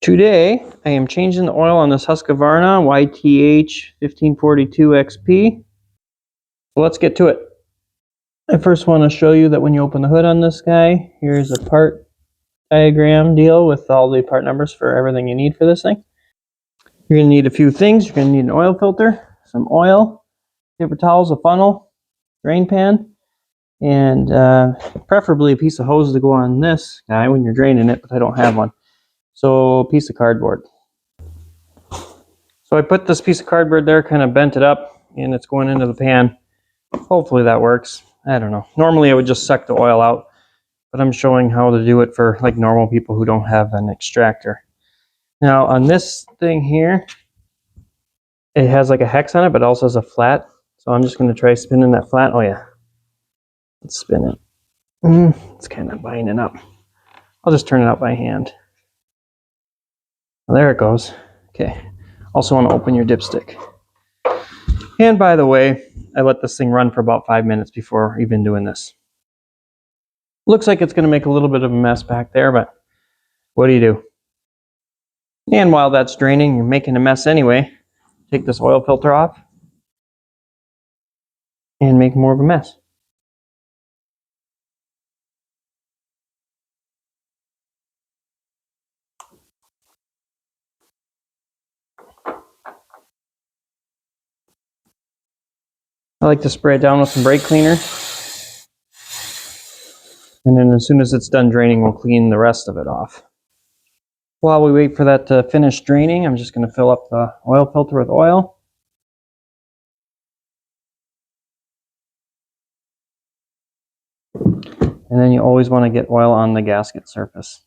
Today, I am changing the oil on this Husqvarna YTH1542XP. So let's get to it. I first want to show you that when you open the hood on this guy, here's a part diagram deal with all the part numbers for everything you need for this thing. You're going to need a few things. You're going to need an oil filter, some oil, paper towels, a funnel, drain pan, and preferably a piece of hose to go on this guy when you're draining it, but I don't have one. So a piece of cardboard. So I put this piece of cardboard there, kind of bent it up, and it's going into the pan. Hopefully that works. I don't know. Normally I would just suck the oil out, but I'm showing how to do it for like normal people who don't have an extractor. Now on this thing here, it has like a hex on it, but it also has a flat. So I'm just going to try spinning that flat. Oh yeah. Let's spin it. It's kind of binding up. I'll just turn it out by hand. Well, there it goes. Okay. Also want to open your dipstick. And by the way, I let this thing run for about 5 minutes before even doing this. Looks like it's going to make a little bit of a mess back there, but what do you do? And while that's draining, you're making a mess anyway. Take this oil filter off and make more of a mess. I like to spray it down with some brake cleaner. And then as soon as it's done draining, we'll clean the rest of it off. While we wait for that to finish draining, I'm just going to fill up the oil filter with oil. And then you always want to get oil on the gasket surface.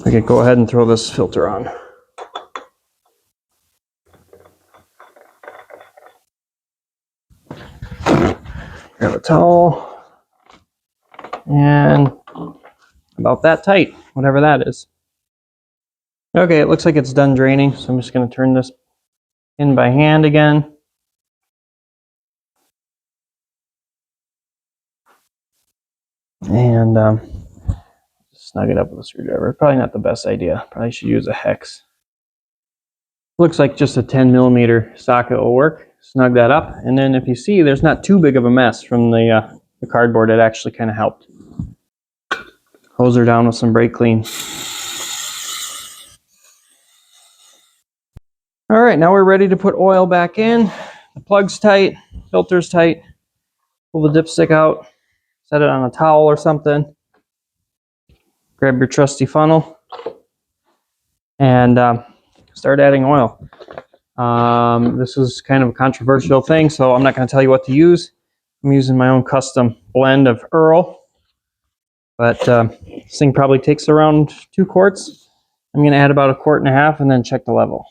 Okay, go ahead and throw this filter on. Grab a towel, and about that tight, whatever that is. Okay, it looks like it's done draining, so I'm just going to turn this in by hand again. And snug it up with a screwdriver. Probably not the best idea. Probably should use a hex. Looks like just a 10mm socket will work. Snug that up, and then if you see, there's not too big of a mess from the cardboard. It actually kind of helped. Hose her down with some brake clean. All right, now we're ready to put oil back in. The plug's tight, filter's tight. Pull the dipstick out, set it on a towel or something. Grab your trusty funnel and start adding oil. This is kind of a controversial thing, so I'm not going to tell you what to use. I'm using my own custom blend of Earl, but this thing probably takes around 2 quarts. I'm going to add about 1.5 quarts and then check the level.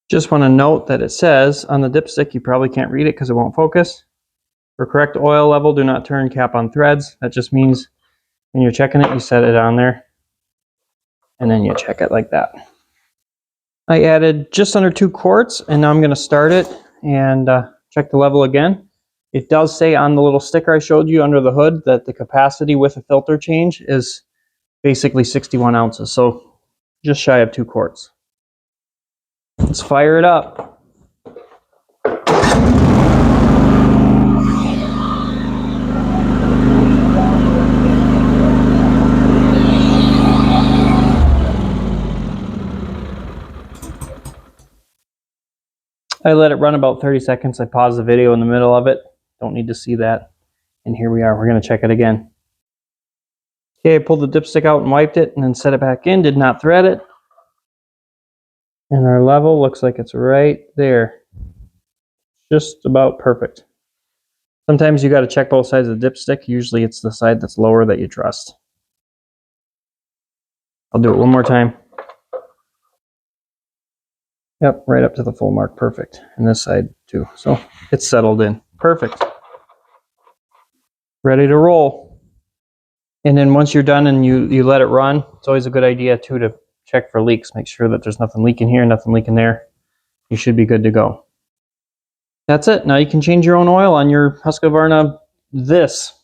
Just want to note that it says on the dipstick, you probably can't read it because it won't focus. For correct oil level, do not turn cap on threads. That just means when you're checking it, you set it on there and then you check it like that. I added just under 2 quarts, and now I'm going to start it and check the level again. It does say on the little sticker I showed you under the hood that the capacity with a filter change is basically 61 ounces, so just shy of 2 quarts. Let's fire it up. I let it run about 30 seconds. I paused the video in the middle of it. Don't need to see that. And here we are. We're going to check it again. Okay, I pulled the dipstick out and wiped it and then set it back in. Did not thread it. And our level looks like it's right there. Just about perfect. Sometimes you got to check both sides of the dipstick. Usually it's the side that's lower that you trust. I'll do it one more time. Yep, right up to the full mark. Perfect. And this side too. So it's settled in. Perfect. Ready to roll. And then once you're done and you let it run, it's always a good idea too to check for leaks. Make sure that there's nothing leaking here, nothing leaking there. You should be good to go. That's it. Now you can change your own oil on your Husqvarna this.